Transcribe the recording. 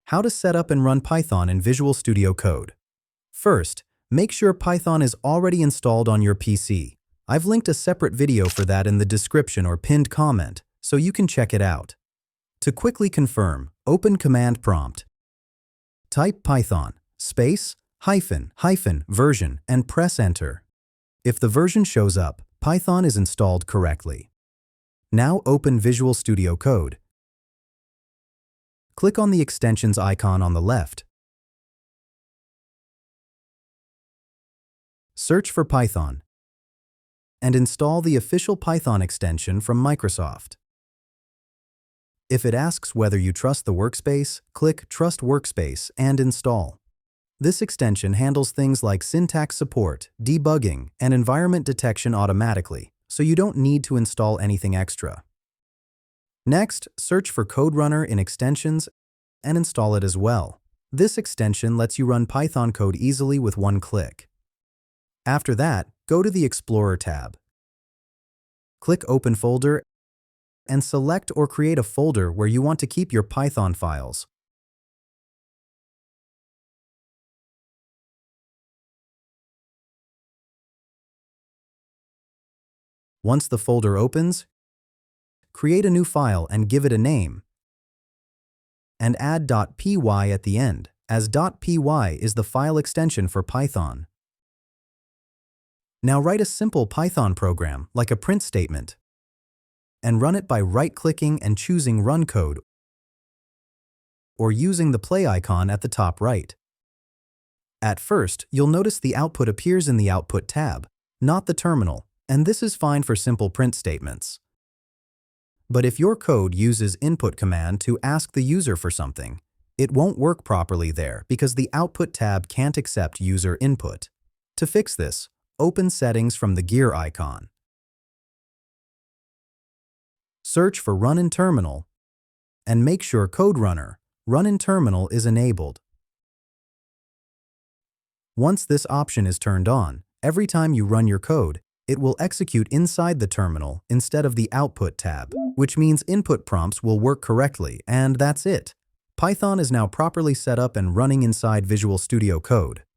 How to set up and run Python in Visual Studio Code. First, make sure Python is already installed on your PC. I've linked a separate video for that in the description or pinned comment, so you can check it out. To quickly confirm, open Command Prompt. Type Python, space, hyphen, version, and press Enter. If the version shows up, Python is installed correctly. Now open Visual Studio Code. Click on the extensions icon on the left. Search for Python and install the official Python extension from Microsoft. If it asks whether you trust the workspace, click Trust Workspace and install. This extension handles things like syntax support, debugging, and environment detection automatically, so you don't need to install anything extra. Next, search for Code Runner in Extensions and install it as well. This extension lets you run Python code easily with one click. After that, go to the Explorer tab. Click Open Folder and select or create a folder where you want to keep your Python files. Once the folder opens, create a new file and give it a name. And add .py at the end, as .py is the file extension for Python. Now write a simple Python program, like a print statement, and run it by right-clicking and choosing Run Code, or using the play icon at the top right. At first, you'll notice the output appears in the Output tab, not the terminal, and this is fine for simple print statements. But if your code uses input command to ask the user for something, it won't work properly there because the Output tab can't accept user input. To fix this, open Settings from the gear icon. Search for Run in Terminal and make sure Code Runner, Run in Terminal is enabled. Once this option is turned on, every time you run your code, it will execute inside the terminal instead of the Output tab, which means input prompts will work correctly, and that's it. Python is now properly set up and running inside Visual Studio Code.